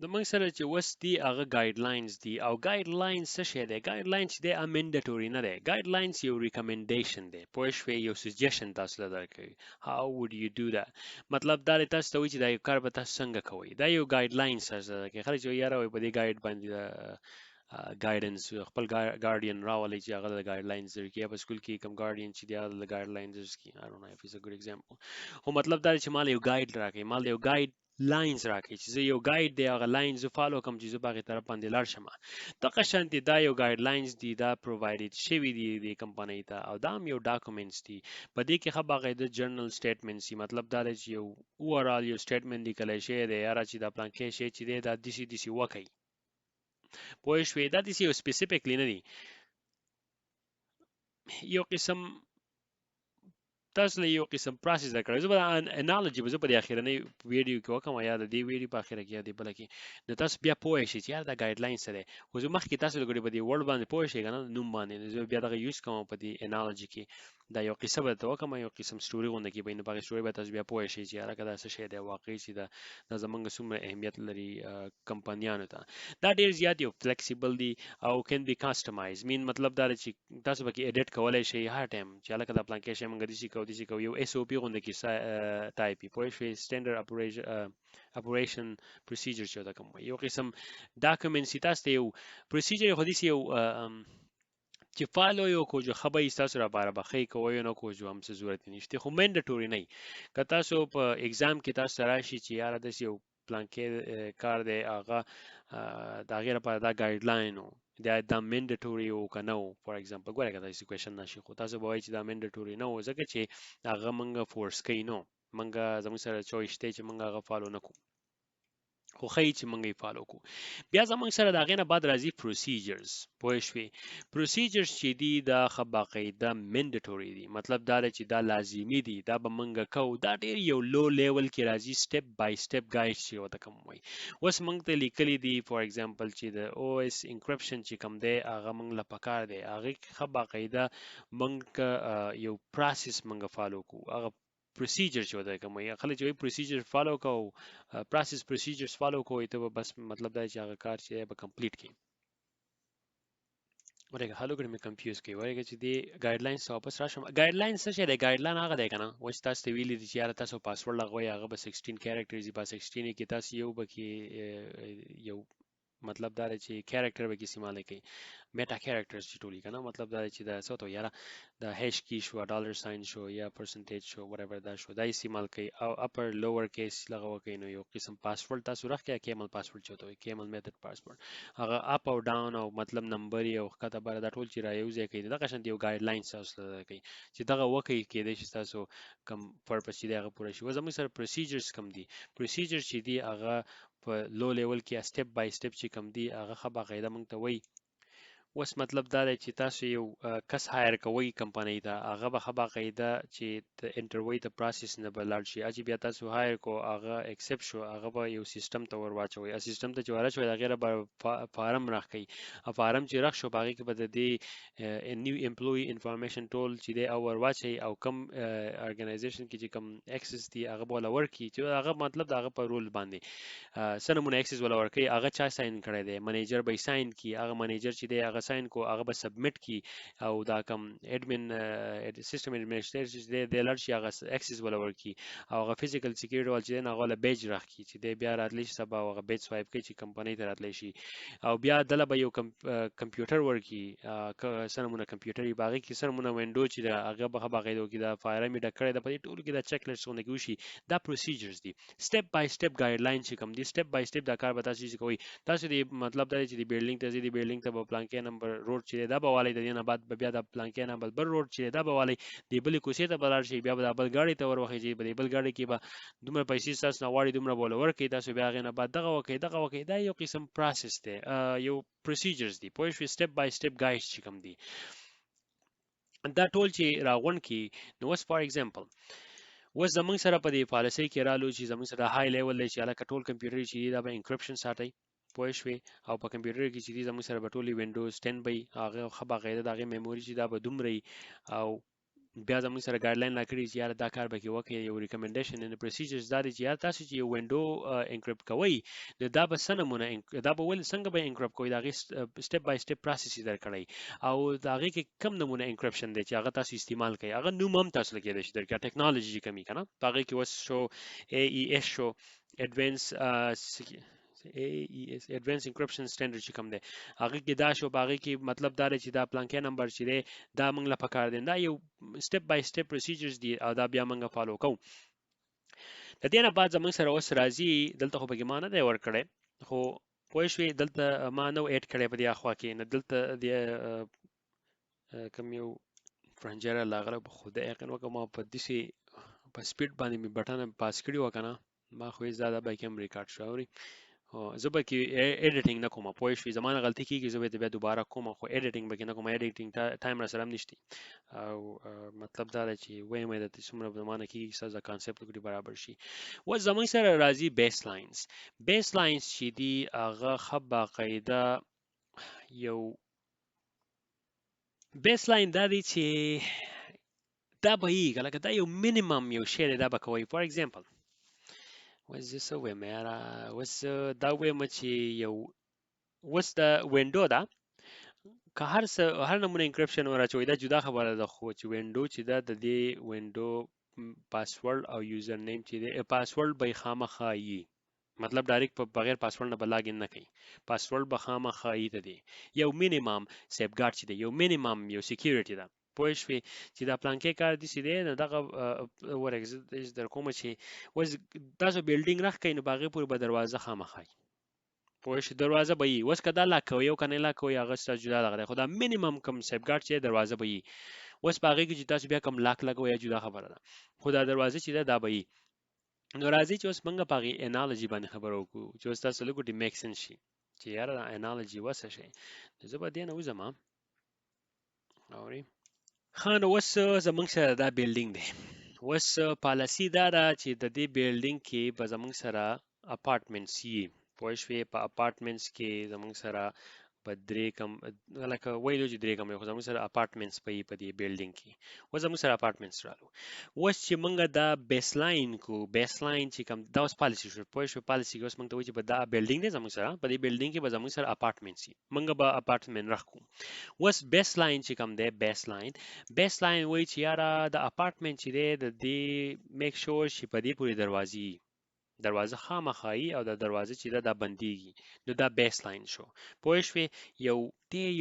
د موږ سره چې وس دي هغه ګایډلاینز دي او ګایډلاینز څه شی دی ګایډلاینز چې دی امنډټوري نه دی ګایډلاینز یو ریکمنډیشن دی پوه شوې یو سجیشن تاسو له درکوي هاو وډ یو ډو دا مطلب دا دی تاسو ته وایي چې دا یو کار به تاسو څنګه کوئ دا یو ګایډلاینز تاسو ته درکوي خلک چې یاره وایي په دې ګایډ باندې ګایډنس خپل ګارډین راولي چې هغه د ګایډلاینز درکړي یا په سکول کې کوم ګارډین چې دی هغه د ګایډلاینز درکړي I don't know if it's a good example خو مطلب دا دی چې مال یو ګایډ راکړي مال یو ګایډ لاینز راکړي چې زه یو ګایډ دی هغه لاینز فالو کوم چې زه په هغې طرف باندې لاړ شم دغه شانتې دا یو ګایډ لاینز دي دا پرووایډډ شوي دي د کمپنۍ ته او دا هم یو ډاکومنټس دي په دې کې ښه باقاعده جرنل سټیټمنټس دي مطلب دا دی چې یو اوورال یو سټیټمنټ لیکلی شوی دی یاره چې دا پلانکې شی چې دی دا داسې داسې وکړئ پوه شوې دا داسې یو سپیسیفیکلی نه دي یو قسم تاسو له یو قسم پروسس درکړی زه به انالوجي به زه په دې اخرنۍ ویډیو کې وکړم یا د دې ویډیو په اخره کې یا دې بله کې نو تاسو بیا پوه شئ چې یار دا ګایډلاین څه دی خو زه مخکې تاسو لګړي په دې ورډ باندې پوه شئ که نه نوم باندې زه بیا دغه یوز کوم په دې انالوجي کې دا یو قصه به درته وکړم یو قسم سټوري غونډه کې به نو په هغې سټوري به تاسو بیا پوه شئ چې یاره که دا څه شی دی واقعي چې دا زموږ څومره اهمیت لري کمپنیانو ته دا ډېر زیات یو فلیکسیبل دی او کین بي کسټمایز مین مطلب دا دی چې تاسو پکې ایډیټ کولی شئ هر ټایم چې هلکه دا پلان کې شی موږ داسې کوو داسې کوو یو ایس او پي غونډه کې ټایپ وي پوه شوې سټینډرډ اپریشن پروسیجر چې ورته کوم یو قسم ډاکومنټس تاسو ته یو پروسیجر خو داسې یو چې فالو یو کو جو خبر تاسو را بار بخې کوی نو کو جو هم څه ضرورت نشته خو منډټوري نه که تاسو په ایگزام کې تاسو راشي چې یاره داسې یو پلان کې کار دی هغه د هغې لپاره دا ګایډلاین و دا منډټوري و که نه و فار ایگزامپل ګوره که داسې کوېشن راشي خو تاسو به وایئ چې دا منډټوري نه و ځکه چې هغه موږ فورس کوي نو موږ زموږ سره چویس دی چې موږ هغه فالو نه کوو خو ښایي چې موږ یې فالو کړو بیا زموږ سره د هغې نه بعد راځي پروسیجرز پوه شوې پروسیجرز چې دي دا ښه باقاعده منډټوري دي مطلب دا دی چې دا لازمي دي دا به موږ کوو دا ډېر یو لو لیول کې راځي سټپ بای سټپ ګایډ چې ورته کوم وایي اوس موږ ته لیکلي دي فار ایگزامپل چې د او اس انکرپشن چې کوم دی هغه موږ له پکار دی هغې ښه باقاعده موږ یو پروسس موږ فالو کوو هغه پروسیجر چې ودای کوم یا خلک چې وایي پروسیجر فالو کوو پروسس پروسیجرز فالو کوئ ته به بس مطلب دا چې هغه کار چې به کمپلیټ کړي ورګه هلو کړي مې کنفیوز کوي ورګه چې دی ګایډلاینز واپس راشم ګایډلاینز څه شی دی ګایډلاین هغه دی کنه و چې تاسو ته ویلي دي چې یاره تاسو پاسورډ لګوئ هغه به 16 کیریکټرز دي په 16 کې تاسو یو به کې یو مطلب دا دی چې کیریکټر به کې استعمال کوي میټا کیریکټرز چې ټولي کنه مطلب دا دی چې دا څه ته یاره د هیش کی شو ډالر ساين شو یا پرسنټیج شو whatever دا شو دا استعمال کوي او اپر لوور کیس لغوه کوي نو یو قسم پاسورډ تاسو راخیا کیمل پاسورډ چوته وي کیمل میتھډ پاسورډ هغه اپ او ډاون او مطلب نمبر یو کته بر دا ټول چې را یوز کوي دا قشنت یو ګایډلاین تاسو کوي چې دغه وکي کې د تاسو کم پرپس چې دغه پوره شي زموږ سره پروسیجرز کم دي پروسیجر چې دی هغه په لو لیول کې سټپ بای سټپ چې کم دی هغه خه باقاعده مونږ ته وایي اوس مطلب دا دی چې تاسو یو کس هایر کوئ کمپنۍ ته هغه به ښه باقاعده چې د انټرویو د پروسس نه به لاړ شي چې بیا تاسو هایر کو هغه ایکسپټ شو هغه به یو سیستم ته ور واچوي سیستم ته چې ور واچوي هغه به فارم راخی فارم چې راخ شو باغې کې به د دې نیو امپلوي انفارمیشن ټول چې دی او ور واچي او کم ارګنایزیشن کې چې کم اکسس دی هغه بوله ورکی چې هغه مطلب هغه په رول باندې سنمونه اکسس ولا ورکی هغه چا ساين کړی دی منیجر به ساين کی هغه منیجر چې دی هغه ساين کو هغه به سبمټ کی او دا کم اډمن سیستم اډمنسټریټر چې دی د لړ شي هغه اکسس ولا ورکی او هغه فزیکل سکیورټي ول چې نه غوله بیج راخی چې دی بیا راتلی شي سبا هغه بیج سوایپ کوي چې کمپنۍ ته راتلی شي او بیا دله به یو کمپیوټر ورکی سنمونه کمپیوټر باغی کې سنمونه وینډو چې هغه به باغیدو کې دا فایر می ډکړی د پدې ټول کې دا چیک لیست څنګه وشي دا پروسیجرز دي سټپ بای سټپ ګایډلاین چې کوم دي سټپ بای سټپ دا کار به تاسو کوي تاسو دې مطلب دا چې د بیلډینګ ته دې بیلډینګ ته په پلان کې نمبر روډ چې دا به والی د دې نه بعد بیا د پلان کې نمبر بل روډ چې دا به والی د بل کوسې ته بلار شي بیا د بل گاډي ته وروخی چې د بل گاډي کې به دومره پیسې تاسو نه واړي دومره بوله ورکې تاسو بیا غې نه بعد دغه وکي دا یو قسم پروسس دی یو پروسیجرز دي پوه شئ سټپ بای سټپ ګایډ چې کوم دي دا ټول چې راغون کی نو وس فار ایگزامپل اوس زمونږ سره په دې پالیسۍ کې رالو چې زمونږ سره های لیول دی چې هلکه ټول کمپیوټر چې دا به انکرپشن ساتي پوه شوې او په کمپیوټر کې چې زمونږ سره به ټولې وینډوز 10 به هغه ښه باقاعده د هغې میموري چې دا به دومره او بیا زموږ سره ګایډلاین راکړي چې یاره دا کار به کې وکړي یو ریکمنډیشن ان پروسیجرز دا دی چې یاره تاسو چې یو وینډو انکریپټ کوئ نو دا به څه نمونه دا به ولې څنګه به انکریپټ کوئ د هغې سټپ بای سټپ پروسیس یې درکړی او د هغې کې کم نمونه انکریپشن دی چې هغه تاسو استعمال کوئ هغه نوم هم تاسو له کېدای شي درکړي ټیکنالوژي چې کمي که نه په هغې کې اوس شو AES شو ایډوانس AES Advanced Encryption Standard چې کوم دی هغه کې دا شو په هغې کې مطلب دا دی چې دا پلانکی نمبر چې دی دا موږ له پکار دی دا یو سټپ بای سټپ پروسیجرز دي او دا بیا موږ فالو کوو د دې نه بعد زموږ سره اوس راځي دلته خو پکې ما نه دی ورکړی خو پوه شوې دلته ما نو ایډ کړی په دې اخوا کې نه دلته د کوم یو فرنجره لاغله په خدای یقین وکړه ما په داسې په سپیډ باندې مې بټن پاس کړي وه که نه ما خو یې زیاده به کې هم ریکارډ شو اوري زه به کې ایډیټینګ نه کوم پوه شوې زما نه غلطي کېږي زه به بیا دوباره کوم خو ایډیټینګ به کې نه کوم ایډیټینګ ټایم را سره هم نشته او مطلب دا دی چې وایم د څومره زما نه کېږي ستاسو د کانسپټ وکړي برابر شي اوس زموږ سره راځي بیس لاینز چې دي هغه ښه باقاعده یو بیس لاین دا دی چې دا به یي لکه دا یو مینیمم یو شی دی دا به کوئ فار ایگزامپل اوس زه څه ویم یاره اوس دا ویم چې یو اوس د وینډو ده که هر نمونه انکریپشن وراچوئ دا جدا خبره ده خو چې وینډو چې ده د دې وینډو پاسورډ او یوزر نیم چې دی پاسورډ به یې خامخا یي مطلب ډایرکټ په بغیر پاسورډ نه به لاګ ان نه کوي پاسورډ به خامخا یي ته دی یو مینیمم سیف ګارډ چې دی یو مینیمم یو سکیورټي ده پوه شوې چې دا پلانکی کار داسې دی نو دغه در کومه چې اوس تاسو بیلډینګ راښکئ نو په هغې پورې به دروازه خامخا وي پوه شو دروازه به یي اوس که دا لاک کوئ او که نه لاک کوئ هغه ستاسو جدا دغه دی خو دا مینیمم کم سیف ګارډ چې دروازه به یي اوس په هغې کې چې تاسو بیا کم لاک لګوئ جدا خبره ده خو دا دروازه چې ده دا به یي نو راځئ چې اوس موږ په هغې انالوجي باندې خبره وکړو چې اوس تاسو لږ ورته میک سنس شي چې یاره دا انالوجي وڅه شي نو زه به دې نه وځم اورئ ښه نو اوس زموږ سره دا بیلډینګ دی اوس پالیسي دا ده چې د دې بیلډینګ کې به زموږ سره اپارټمنټس یي پوه شوې په اپارټمنټس کې زموږ سره په درې کم لکه ویلو چې درې کم خو زموږ سره اپارټمنټس به یي په دې بیلډینګ کې اوس زموږ سره اپارټمنټس رالو اوس چې موږ دا بیس لاین کو بیس لاین چې کوم دا اوس پالیسي شو پوه شو پالیسي کې اوس موږ ته وایي چې په دا بیلډینګ دی زموږ سره په دې بیلډینګ کې به زموږ سره اپارټمنټس یي موږ به اپارټمنټ راښکو اوس بیس لاین چې کوم دی بیس لاین وایي چې یاره د اپارټمنټ چې دی د دې میک شور چې په دې پورې دروازه خامخا یي او د دروازه چې ده دا بندیږي نو دا بیس لاین شو پوه شوې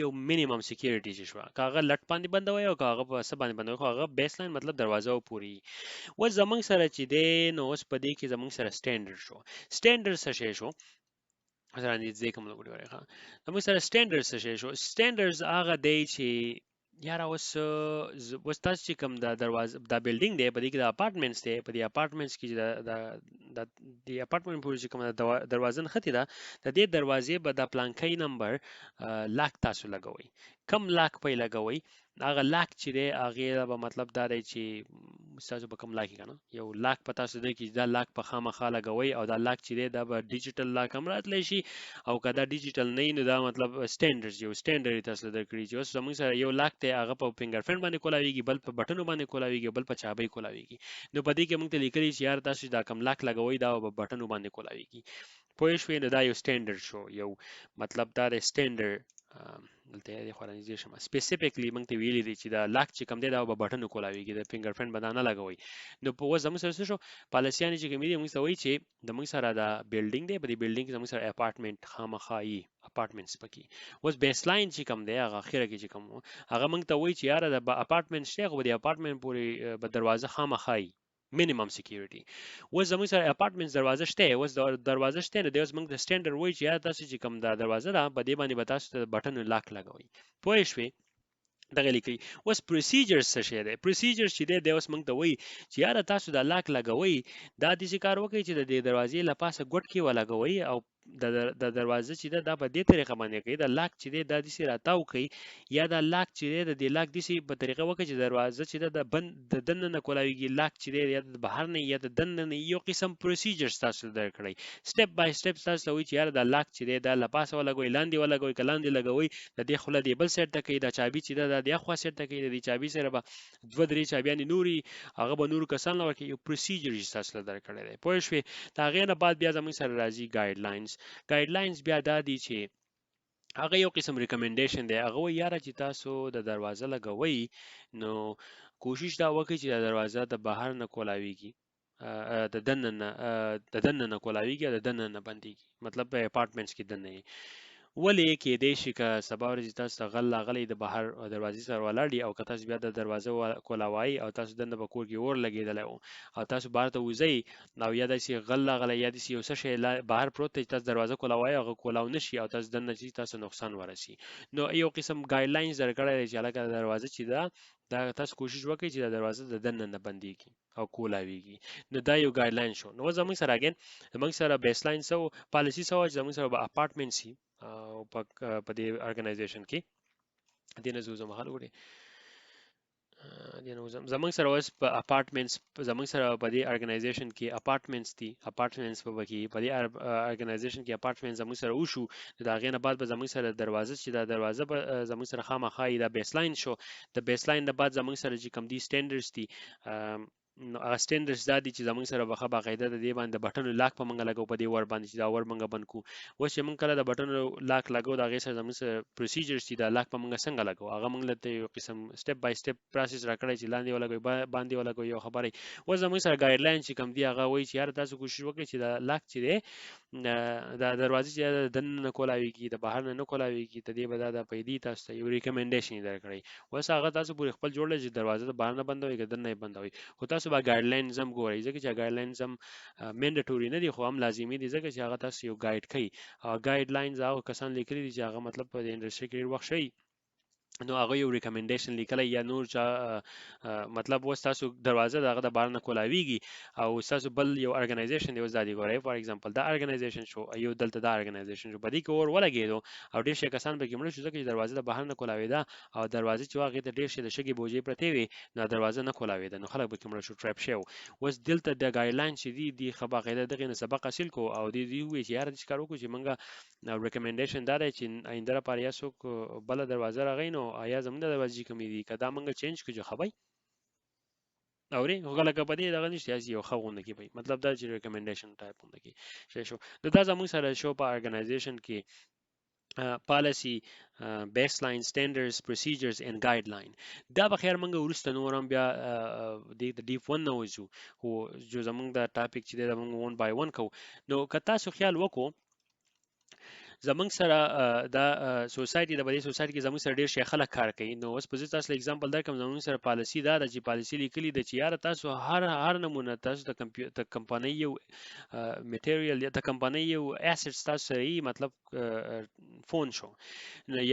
یو مینیمم سکیورټي چې شوه که هغه لټ باندې بندوئ او که هغه په څه باندې بندوئ خو هغه بیس لاین مطلب دروازه و پورې یي اوس زموږ سره چې دی نو اوس په دې کې زموږ سره سټینډرډ شو سټینډرډ څه شی شو نږدې کوم لګوډي وایي ښه زموږ سره سټینډرډ څه شی شو سټینډرډز هغه دی چې یاره اوس تاسو چې کوم دا دروازه دا بیلډینګ دی په دې کې د اپارټمنټس دی په دې اپارټمنټس کې د اپارټمنټ پورې چې کومه دروازه نښتې ده د دې دروازې به د پلانکی نمبر لاک تاسو لګوئ کم لاک پې لګوئ هغه لاک چې دی هغې به مطلب دا دی چې ستاسو به کم لاک یې که نه یو لاک په تاسو دی کې دا لاک په خامخا لګوئ او دا لاک چې دی دا به ډیجیټل لاک هم راتلی شي او که دا ډیجیټل نه وي نو دا مطلب سټینډرډ یو سټینډرډ یې تاسو له درکړي چې اوس زموږ سره یو لاک دی هغه په فنګر پرنټ باندې کولاویږي بل په بټنو باندې کولاویږي بل په چابۍ کولاویږي نو په دې کې موږ ته لیکلي چې یار تاسو دا کم لاک لګوئ دا په بټنو باندې کولاویږي پوه شوې نو دا یو سټینډرډ شو یو مطلب دا دی سټینډرډ دلته یې خورا نږدې شم سپیسیفیکلی موږ ته ویلي دي چې دا لاک چې کوم دی دا به بټنو کولاویږي د فنګر پرنټ به دا نه لګوئ نو په اوس زموږ سره څه شو پالیسیانې چې کومې دي موږ ته وایي چې زموږ سره دا بیلډینګ دی په دې بیلډینګ کې زموږ سره اپارټمنټ خامخا یي اپارټمنټس پکې اوس بیس لاین چې کوم دی هغه اخره کې چې کوم هغه موږ ته وایي چې یاره د اپارټمنټ شته خو د اپارټمنټ پورې به دروازه خامخا یي minimum security اوس زموږ سره اپارټمنټس دروازه شته اوس دروازه شته نو د اوس موږ د سټینډرډ وایي چې یاره تاسو چې کوم دا دروازه ده په دې باندې به تاسو د بټن لاک لګوئ پوه شوې دغه لیکي اوس پروسیجرز څه شی دی پروسیجرز چې دی اوس موږ ته وایي چې یاره تاسو دا لاک لګوئ دا داسې کار وکړئ چې د دې دروازې له پاسه ګوټ کې ولګوئ او د دروازه چې ده دا په دې طریقه باندې کوي د لاک چې دی دا داسې راتاو کوي یا دا لاک چې دی د دې لاک داسې په طریقه وکړي چې دروازه چې ده د بند د دننه نه کولاویږي لاک چې دی یا د بهر نه یا د دننه نه یو قسم پروسیجر تاسو درکړی سټپ بای سټپ تاسو ته وایي چې یاره دا لاک چې دی دا له پاسه ولګوئ لاندې ولګوئ که لاندې لګوئ د دې خوله دې بل سایډ ته کوي دا چابي چې ده دا د اخوا سایډ ته کوي د دې چابي سره به دوه درې چابیانې نورې هغه به نورو کسانو له ورکوي یو پروسیجر چې تاسو له درکړی دی پوه شوې د هغې نه بعد بیا زموږ سره راځي ګایډلاینز بیا دا دي چې هغه یو قسم ریکمنډیشن دی هغه وایي یاره چې تاسو د دروازه لګوئ نو کوشش دا وکړئ چې د دروازه د بهر نه کولاویږي د دننه نه کولاویږي د دننه نه بندېږي مطلب په اپارټمنټس کې دننه ولې کېدای شي که سبا ورځې تاسو ته غل راغلی د بهر دروازې سره ولاړ دي او که تاسو بیا د دروازه کولاوایي او تاسو دننه په کور کې اور لګېدلی او تاسو بهر ته وځئ او یا داسې غل راغلی یا داسې یو څه شی بهر پروت دی چې تاسو دروازه کولاوایي هغه کولاو نه شي او تاسو دننه چې تاسو نقصان ورسي نو یو قسم ګایډلاینز درکړی دی چې هلکه دروازه چې ده دا تاسو کوشش وکړئ چې د دروازه د دننه نه بندېږي او کولاویږي نو دا یو ګایډلاین شو نو زموږ سره اګین زموږ سره بیسلاین سو پالیسی سو چې زموږ سره به اپارټمنټ سي او په دې ارګنایزیشن کې دې نه زوم حال وړي زموږ سره اوس په اپارټمنټس زموږ سره په دې ارګنایزیشن کې اپارټمنټس دي اپارټمنټس په وکی په دې ارګنایزیشن کې اپارټمنټس زموږ سره وشو دا غې نه بعد به زموږ سره دروازه چې دا دروازه به زموږ سره خامخا دا بیسلاین شو د بیسلاین نه بعد زموږ سره چې کوم دي سټانډرډز دي نو هغه سټانډرډز دا دي چې زموږ سره به باقاعده د دې باندې بټن لاک په منګه لګو په دې ور باندې چې دا ور منګه بند کو اوس چې موږ کله د بټن لاک لګو دا غي سره زموږ سره پروسیجرز دي دا لاک په منګه څنګه لګو هغه موږ له یو قسم سټپ بای سټپ پروسس راکړی چې لاندې ولګوي باندې ولګوي یو خبره اوس زموږ سره ګایډلاین چې کوم دی هغه وایي چې یار تاسو کوشش وکړئ چې دا لاک چې دی دا دروازه چې د دننه کولاویږي د بهر نه کولاویږي ته دې به دا پیدا تاسو ته یو ریکمنډیشن درکړي اوس هغه تاسو پورې خپل جوړل چې دروازه د بهر نه بندوي که دننه بندوي خو تاسو به ګایډلاینز هم ګورئ ځکه چې ګایډلاینز هم منډیټوري نه دي خو هم لازمي دي ځکه چې هغه تاسو یو ګایډ کوي او ګایډلاینز هغه کسان لیکلي دي چې هغه مطلب په انډستری کې ډېر وخت شي نو هغه یو ریکمنډیشن لیکلی یا نور چا مطلب اوس تاسو دروازه دغه د بار نه کولاویږي او تاسو بل یو ارګنایزیشن دی اوس دا دی ګورئ فار ایگزامپل دا ارګنایزیشن شو یو دلته دا ارګنایزیشن شو په دې کې اور ولګېدو او ډېر شي کسان به کې مړ شو ځکه چې دروازه د بهر نه کولاوېده او دروازه چې هغه ته ډېر شي د شګې بوجي پرتې وي نو دروازه نه کولاوېده نو خلک به کې مړ شو ټریپ شو اوس دلته د ګایډلاین چې دی خبره قاعده دغه نه سبق حاصل کو او دی وی چې یار د ښکارو کو چې منګه ریکمنډیشن دا دی چې آینده لپاره یا څوک بل دروازه راغی نو آیا زموږ د دروازې کومې دي کدا منګه چینج کړو خبري اوري هغه په دې دغه نشته یو خغونه کې وي مطلب دا چې ریکمنډیشن ټایپونه کې شو دا زموږ سره شو په ارګنایزیشن کې policy baseline standards procedures and guideline دا به خیر منګه ورسته نورم بیا د ډیپ 1 نه وځو خو جو زموږ دا ټاپک چې دا موږ 1 by 1 کو نو کتا سو خیال وکړو زمونږ سره دا سوسایټي د بلې سوسایټي کې زمونږ سره ډېر شي خلک کار کوي نو اوس په تاسو اگزامپل درکم زمونږ سره پالیسی دا د چې پالیسی لیکلي د چې یار تاسو هر نمونه تاسو د کمپنۍ یو میټیریال یا د کمپنۍ یو اسټس تاسو سره مطلب فون شو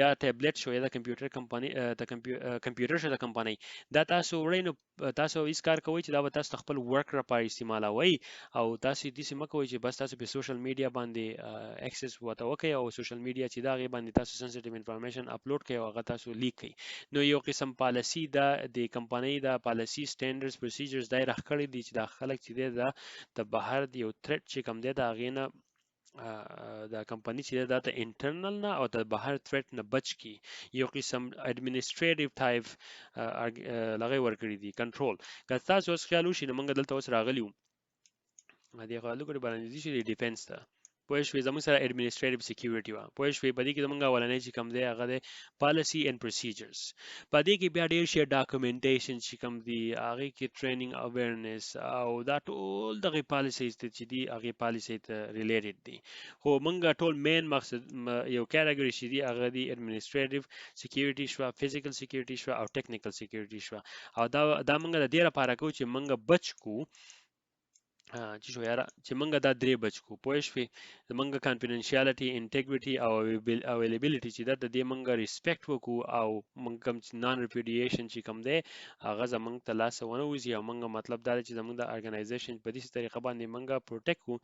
یا ټابلیټ شو یا د کمپیوټر کمپنۍ د کمپیوټر شو د کمپنۍ دا تاسو وړئ نو تاسو هیڅ کار کوئ چې دا به تاسو خپل ورک لپاره استعمالوي او تاسو دې سم کوئ چې بس تاسو په سوشل میډیا باندې اکسس وته وکړئ او سوشل میډیا چې دا غي باندې تاسو سنسټیو انفارمیشن اپلوډ کړئ او هغه تاسو لیک کړئ نو یو قسم پالیسی دا د کمپنۍ دا پالیسی سټانډرډز پروسیجرز دای راخړي دي چې دا خلک چې دا د بهر یو تھریټ چې کوم دی دا غینه دا کمپنی چې دا د انټرنل نه او د بهر تھریټ نه بچ کی یو قسم اډمنستریټیو ټایپ لغوي ورکړي دي کنټرول که تاسو اوس خیال وشي نو موږ دلته اوس راغلیو دې غواړو کړي باندې چې ډیفنس ته پوه شوې زموږ سره اډمنستریټیو سکیورټي وا پوه شوې په دې کې زموږ اولنۍ چې کوم دی هغه د پالیسی اینڈ پروسیجرز په دې کې بیا ډېر شي ډاکومېنټیشن چې کوم دی هغه کې ټریننګ اویرنس او دا ټول دغه پالیسیز چې دی هغه پالیسی ته ریلیټډ دي خو موږ ټول مین مقصد یو کټګوري چې دی هغه دی اډمنستریټیو سکیورټي شو فزیکل سکیورټي شو او ټیکنیکل سکیورټي شو او دا موږ د دې لپاره کوو چې موږ بچ کو چې شو یاره چې موږ دا درې بچ کو پوه شوې موږ کانفیډنشیالټي انټیګریټي او اویلیبিলিټي چې دا د دې موږ ریسپیکټ وکړو او موږ کوم نان ریپیډیشن چې کوم دی هغه زموږ ته لاس ونه وځي او موږ مطلب دا چې زموږ د ارګنایزیشن په دې طریقه باندې موږ پروټیکټ کو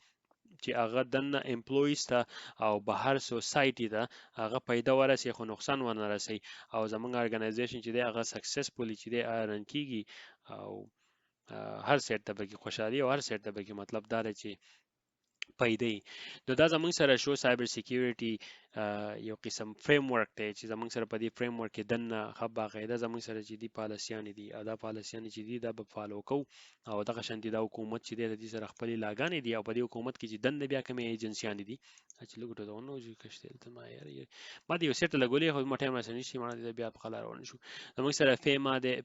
چې هغه دنه امپلویز ته او بهر سوسایټي ته هغه پیدا ورسي خو نقصان ونه رسي او زمونږ ارګنایزیشن چې دی هغه سکسسفولي چې دی رن کیږي او هر سیټ ته پکې خوشحالي او هر سیټ ته پکې مطلب دا دی چې پیدا نو دا زمونږ سره شو سایبر سکیورټي یو قسم فریم ورک دی چې زمونږ سره په دې فریم ورک کې دنه خب باقاعده زمونږ سره چې دی پالیسیان دي دا پالیسیان چې دی دا به فالو کو او دغه شانتي دا حکومت چې دی د دې سره خپل لاګانې دي او په دې حکومت کې چې دنه بیا کومې ایجنسیان دي چې لګټو دا نو چې کشته ته ما یار ما دې یو سیټ لګولې خو ما ټایم راسنی شي ما دې بیا په خلا روان شو زمونږ سره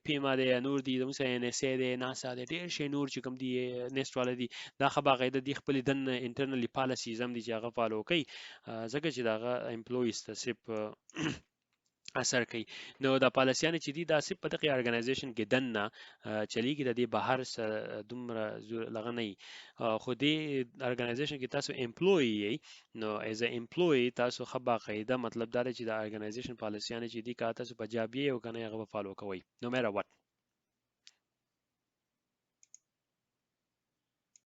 فیما دی نور دي زمونږ سره ان اس ای دی ناسا دی ډېر شي نور چې کوم دي نیست والا دي دا خبره باقاعده دی خپل دنه انټرنلی پالیسیز هم دي چې هغه فالو کوي ځکه چې داغه امپلویز ته صرف اثر کوي نو دا پالیسیان چې دي دا صرف په دغه ارګنایزیشن کې دنه چلیږي د دې بهر دومره لغه نه خو دې ارګنایزیشن کې تاسو امپلوی یې نو ایز ا امپلوی تاسو خبره قاعده مطلب دا دی چې د ارګنایزیشن پالیسیان چې دي کا تاسو په جابیه او کنه هغه فالو کوي نو مېرا وات